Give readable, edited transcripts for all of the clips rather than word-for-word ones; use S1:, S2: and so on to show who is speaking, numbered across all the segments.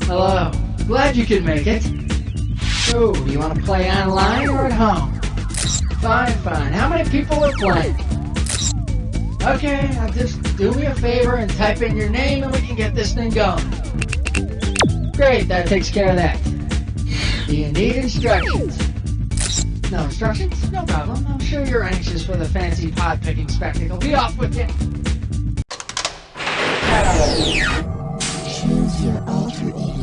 S1: Hello. Glad you could make it. So, do you want to play online or at home? Fine. How many people are playing? Okay, now just do me a favor and type in your name and we can get this thing going. Great, that takes care of that. Do you need instructions? No instructions? No problem. I'm sure you're anxious for the fancy pot-picking spectacle. Be off with you.
S2: Choose your alter ego.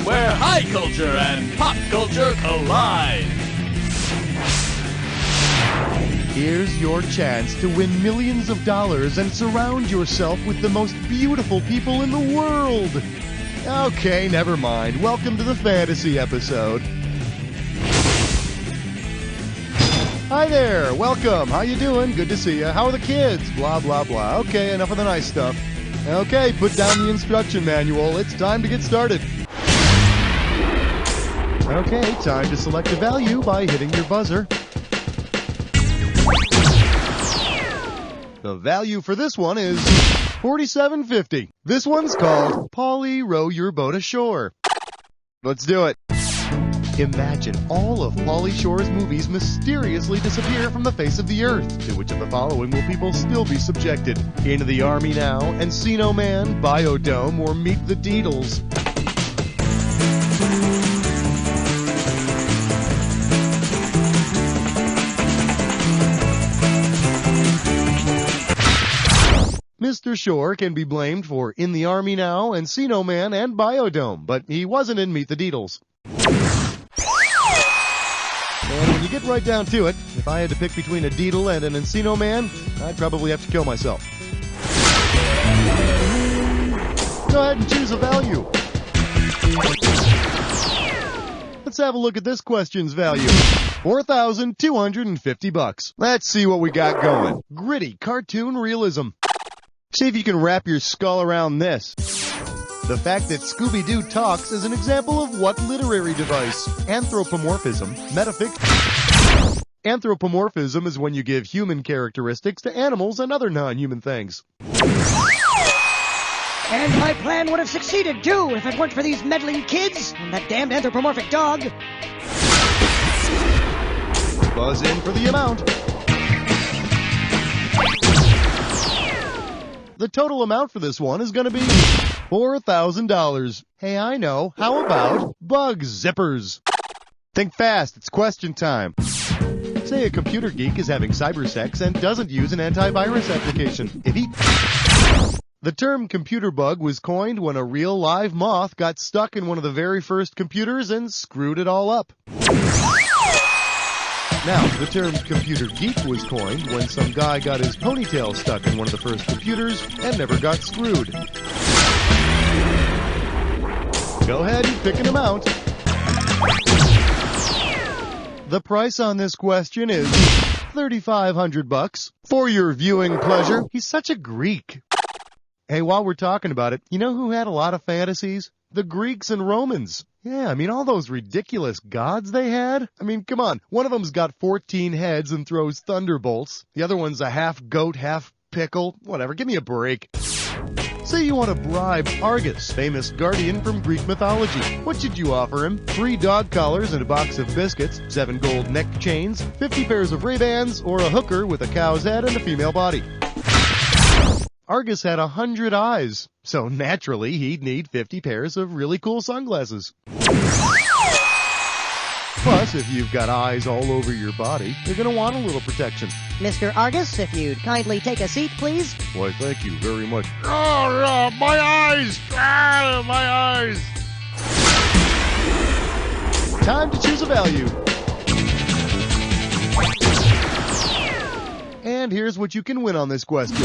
S3: Where high culture and pop culture collide.
S4: Here's your chance to win millions of dollars and surround yourself with the most beautiful people in the world. Okay, never mind. Welcome to the fantasy episode. Hi there, welcome. How you doing? Good to see you. How are the kids? Blah, blah, blah. Okay, enough of the nice stuff. Okay, put down the instruction manual. It's time to get started. Okay, time to select a value by hitting your buzzer. The value for this one is $47.50. This one's called Pauly Row Your Boat Ashore. Let's do it. Imagine all of Pauly Shore's movies mysteriously disappear from the face of the earth. To which of the following will people still be subjected? Into the Army Now, Encino Man, Biodome, or Meet the Deedles? Mr. Shore can be blamed for In the Army Now, Encino Man, and Biodome, but he wasn't in Meet the Deedles. And when you get right down to it, if I had to pick between a Deedle and an Encino Man, I'd probably have to kill myself. Go ahead and choose a value. Let's have a look at this question's value. $4,250. Let's see what we got going. Gritty cartoon realism. See if you can wrap your skull around this. The fact that Scooby-Doo talks is an example of what literary device? Anthropomorphism. Anthropomorphism is when you give human characteristics to animals and other non-human things.
S5: And my plan would have succeeded, too, if it weren't for these meddling kids and that damned anthropomorphic dog.
S4: Buzz in for the amount. The total amount for this one is going to be $4,000. Hey, I know. How about bug zippers? Think fast. It's question time. Say a computer geek is having cyber sex and doesn't use an antivirus application. The term computer bug was coined when a real live moth got stuck in one of the very first computers and screwed it all up. Now, the term computer geek was coined when some guy got his ponytail stuck in one of the first computers and never got screwed. Go ahead and pick an amount. The price on this question is $3,500 for your viewing pleasure. He's such a Greek. Hey, while we're talking about it, you know who had a lot of fantasies? The Greeks and Romans. Yeah, I mean, all those ridiculous gods they had. I mean, come on. One of them's got 14 heads and throws thunderbolts. The other one's a half goat, half pickle. Whatever, give me a break. Say you want to bribe Argus, famous guardian from Greek mythology. What should you offer him? 3 dog collars and a box of biscuits, 7 gold neck chains, 50 pairs of Ray-Bans, or a hooker with a cow's head and a female body. Argus had 100 eyes, so naturally he'd need 50 pairs of really cool sunglasses. Plus, if you've got eyes all over your body, you're going to want a little protection.
S5: Mr. Argus, if you'd kindly take a seat, please.
S4: Why, thank you very much. Oh, my eyes! Ah, my eyes! Time to choose a value. And here's what you can win on this question.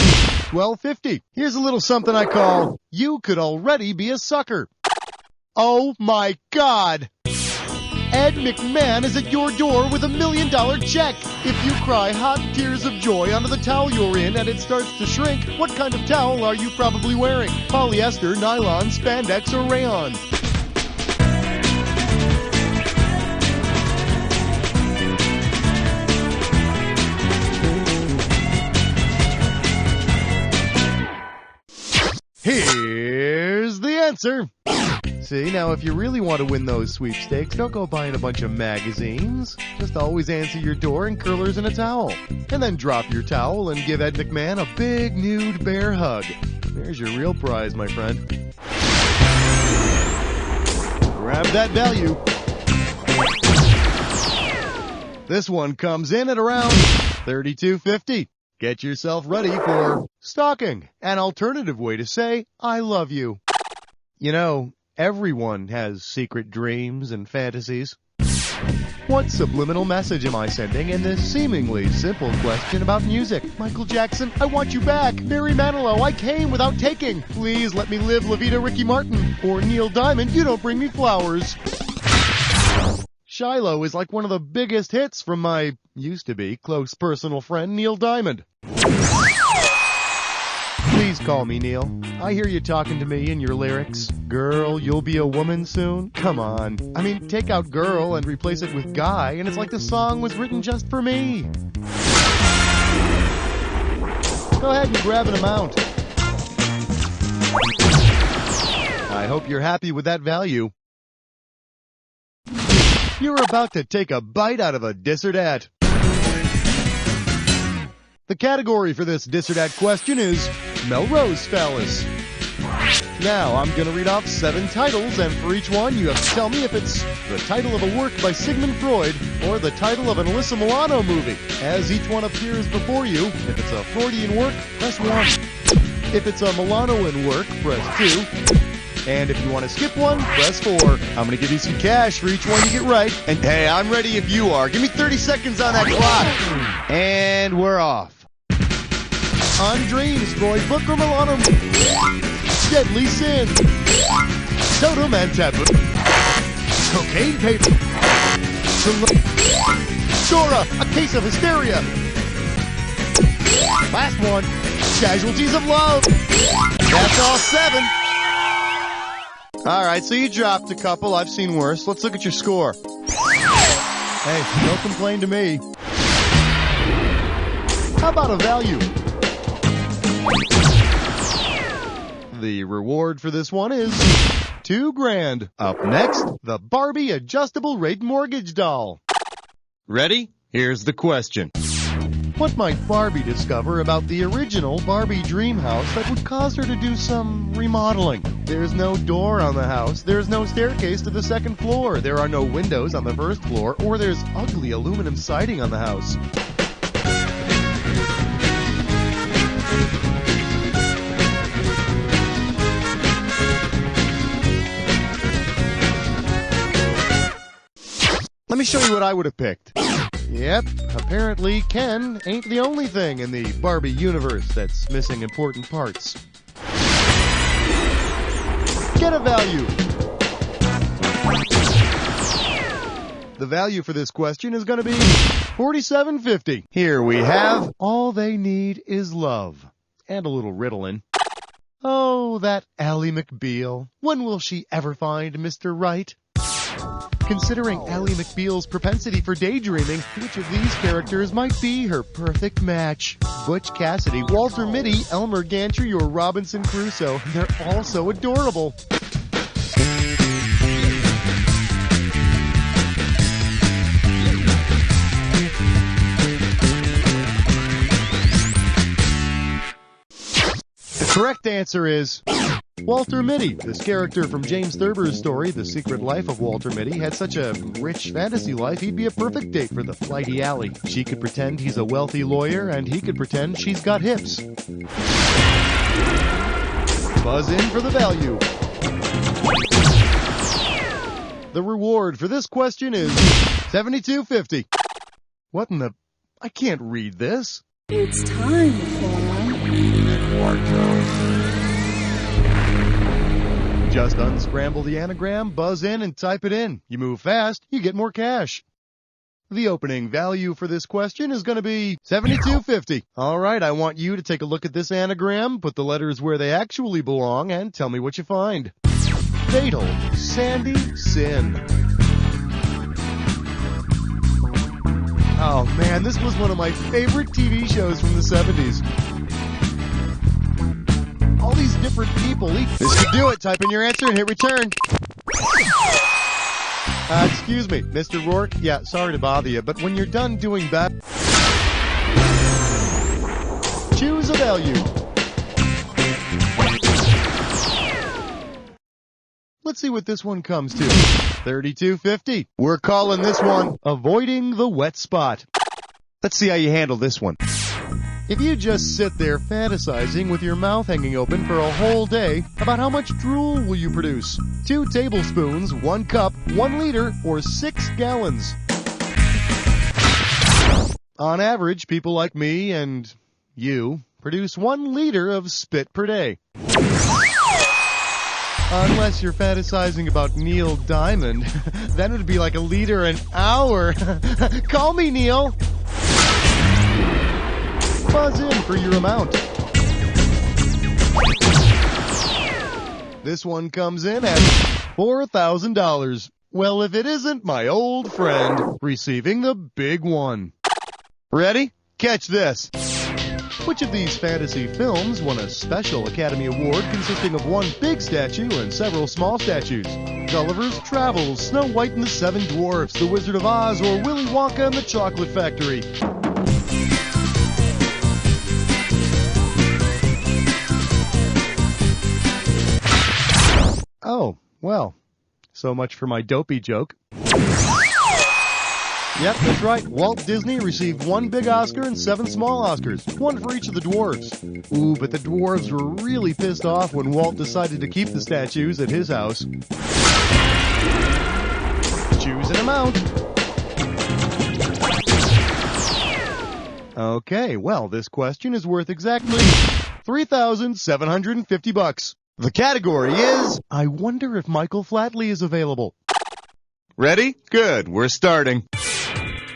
S4: $12.50. Here's a little something I call, you could already be a sucker. Oh my God! Ed McMahon is at your door with $1 million check. If you cry hot tears of joy onto the towel you're in and it starts to shrink, what kind of towel are you probably wearing? Polyester, nylon, spandex, or rayon? Here's the answer. See, now if you really want to win those sweepstakes, don't go buying a bunch of magazines. Just always answer your door in curlers and a towel. And then drop your towel and give Ed McMahon a big nude bear hug. There's your real prize, my friend. Grab that value. This one comes in at around $32.50. Get yourself ready for stalking, an alternative way to say, I love you. You know, everyone has secret dreams and fantasies. What subliminal message am I sending in this seemingly simple question about music? Michael Jackson, I want you back. Barry Manilow, I came without taking. Please let me live La Vida Ricky Martin. Or Neil Diamond, you don't bring me flowers. Shiloh is like one of the biggest hits from my used-to-be close personal friend Neil Diamond. Please call me Neil. I hear you talking to me in your lyrics. Girl, you'll be a woman soon? Come on. I mean, take out girl and replace it with guy, and it's like the song was written just for me. Go ahead and grab an amount. I hope you're happy with that value. You're about to take a bite out of a dis or dat. The category for this dis or dat question is Melrose Fellas. Now, I'm going to read off 7 titles, and for each one, you have to tell me if it's the title of a work by Sigmund Freud or the title of an Alyssa Milano movie. As each one appears before you, if it's a Freudian work, press 1. If it's a Milanoan work, press 2. And if you want to skip one, press 4. I'm going to give you some cash for each one you get right. And hey, I'm ready if you are. Give me 30 seconds on that clock. And we're off. On Dreams, Freud book or Milano? Deadly Sin. Totem and Taboo. Cocaine paper. Dora, A Case of Hysteria. Last one. Casualties of Love. That's all 7. All right, so you dropped a couple. I've seen worse. Let's look at your score. Hey, don't complain to me. How about a value? The reward for this one is $2,000. Up next, the Barbie adjustable rate mortgage doll. Ready? Here's the question. What might Barbie discover about the original Barbie Dreamhouse that would cause her to do some remodeling? There's no door on the house, there's no staircase to the second floor, there are no windows on the first floor, or there's ugly aluminum siding on the house. Let me show you what I would have picked. Yep, apparently Ken ain't the only thing in the Barbie universe that's missing important parts. Get a value. The value for this question is going to be $47.50. Here we have All They Need Is Love. And a little riddling. Oh, that Ally McBeal. When will she ever find Mr. Right? Considering Ally McBeal's propensity for daydreaming, which of these characters might be her perfect match? Butch Cassidy, Walter Mitty, Elmer Gantry, or Robinson Crusoe. They're all so adorable. The correct answer is Walter Mitty. This character from James Thurber's story, The Secret Life of Walter Mitty, had such a rich fantasy life, he'd be a perfect date for the flighty Ally. She could pretend he's a wealthy lawyer, and he could pretend she's got hips. Buzz in for the value. The reward for this question is $72.50. What in the... I can't read this.
S2: It's time for
S4: Just unscramble the anagram, buzz in, and type it in. You move fast, you get more cash. The opening value for this question is going to be $72.50. All right, I want you to take a look at this anagram, put the letters where they actually belong, and tell me what you find. Fatal, Sandy, Sin. Oh man, this was one of my favorite TV shows from the 70s. All these different people. This should do it. Type in your answer and hit return. Excuse me, Mr. Rourke. Yeah, sorry to bother you, but when you're done doing that, choose a value. Let's see what this one comes to. $32.50. We're calling this one Avoiding the Wet Spot. Let's see how you handle this one. If you just sit there fantasizing with your mouth hanging open for a whole day, about how much drool will you produce? 2 tablespoons, 1 cup, 1 liter, or 6 gallons? On average, people like me and you produce 1 liter of spit per day. Unless you're fantasizing about Neil Diamond, then it would be like a liter an hour. Call me, Neil. Buzz in for your amount. This one comes in at $4,000. Well, if it isn't my old friend receiving the big one. Ready? Catch this. Which of these fantasy films won a special Academy Award consisting of 1 big statue and several small statues? Gulliver's Travels, Snow White and the 7 Dwarfs, The Wizard of Oz, or Willy Wonka and the Chocolate Factory? Oh, well, so much for my dopey joke. Yep, that's right. Walt Disney received 1 big Oscar and 7 small Oscars, 1 for each of the dwarves. Ooh, but the dwarves were really pissed off when Walt decided to keep the statues at his house. Choose an amount. Okay, well, this question is worth exactly $3,750. The category is, I wonder if Michael Flatley is available. Ready? Good, we're starting.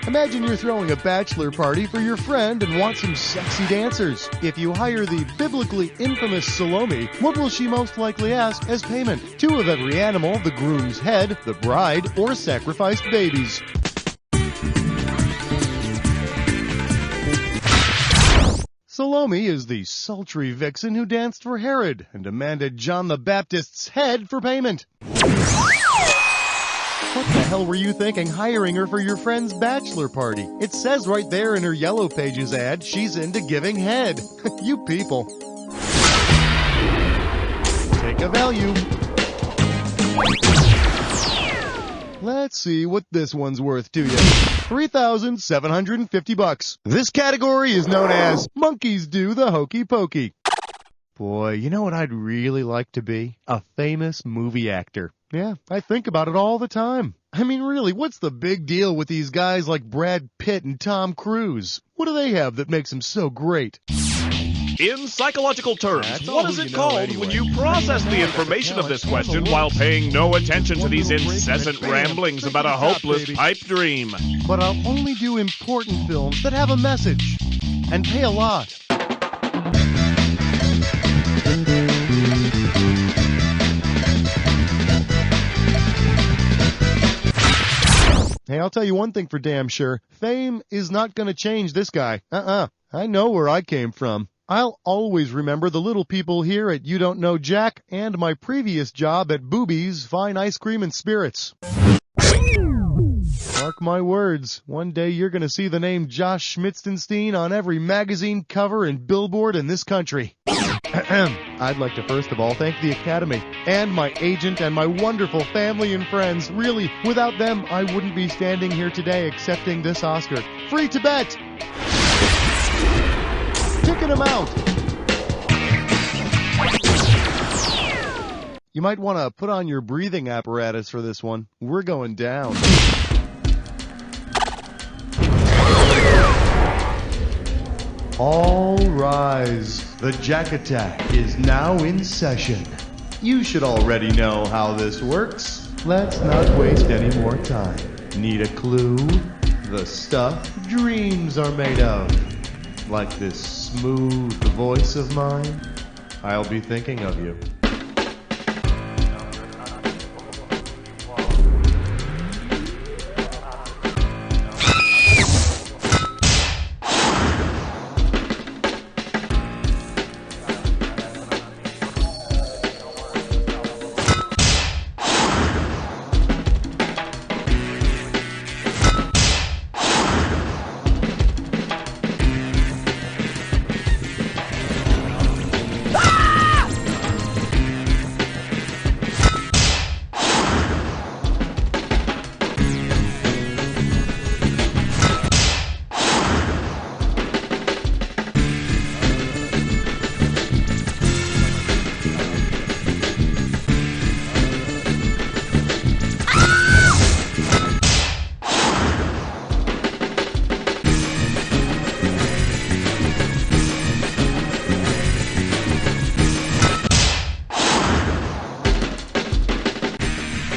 S4: Imagine you're throwing a bachelor party for your friend and want some sexy dancers. If you hire the biblically infamous Salome, what will she most likely ask as payment? 2 of every animal, the groom's head, the bride, or sacrificed babies. Salome is the sultry vixen who danced for Herod and demanded John the Baptist's head for payment. What the hell were you thinking hiring her for your friend's bachelor party? It says right there in her Yellow Pages ad, she's into giving head. You people. Take a value. Let's see what this one's worth to you. $3,750. This category is known as Monkeys Do the Hokey Pokey. Boy, you know what I'd really like to be? A famous movie actor. Yeah, I think about it all the time. I mean, really, what's the big deal with these guys like Brad Pitt and Tom Cruise? What do they have that makes them so great?
S3: In psychological terms, what is it called when you process the information of this question while paying no attention to these incessant ramblings about a hopeless pipe dream?
S4: But I'll only do important films that have a message and pay a lot. Hey, I'll tell you one thing for damn sure. Fame is not going to change this guy. I know where I came from. I'll always remember the little people here at You Don't Know Jack and my previous job at Boobies Fine Ice Cream and Spirits. Mark my words, one day you're going to see the name Josh Schmitzenstein on every magazine cover and billboard in this country. I'd like to first of all thank the Academy and my agent and my wonderful family and friends. Really, without them, I wouldn't be standing here today accepting this Oscar. Free to bet! Ticket amount! You might want to put on your breathing apparatus for this one. We're going down. All rise. The Jack Attack is now in session. You should already know how this works. Let's not waste any more time. Need a clue? The stuff dreams are made of. Like this smooth voice of mine, I'll be thinking of you.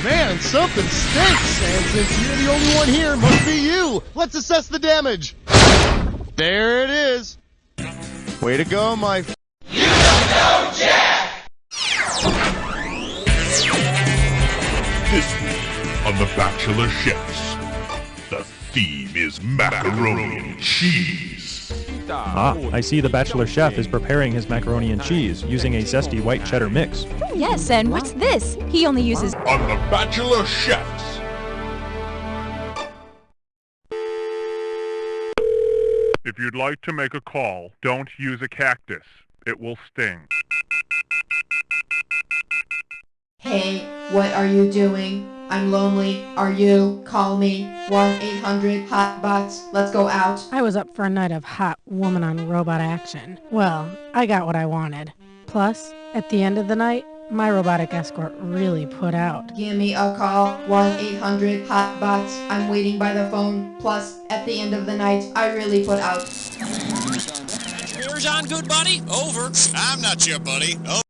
S4: Man, something stinks! And since you're the only one here, must be you! Let's assess the damage! There it is! Way to go, my f-
S6: You don't know Jack!
S3: This week on The Bachelor Chefs, the theme is macaroni and cheese.
S7: Ah, I see the Bachelor Chef is preparing his macaroni and cheese using a zesty white cheddar mix.
S8: Yes, and what's this? He only uses...
S3: On The Bachelor Chefs.
S9: If you'd like to make a call, don't use a cactus. It will sting.
S10: Hey, what are you doing? I'm lonely. Are you? Call me. 1-800-HOT-BOTS. Let's go out.
S11: I was up for a night of hot woman on robot action. Well, I got what I wanted. Plus, at the end of the night, my robotic escort really put out.
S10: Give me a call. 1-800-HOT-BOTS. I'm waiting by the phone. Plus, at the end of the night, I really put out.
S6: Yours on, good buddy? Over.
S12: I'm not your buddy. Oh.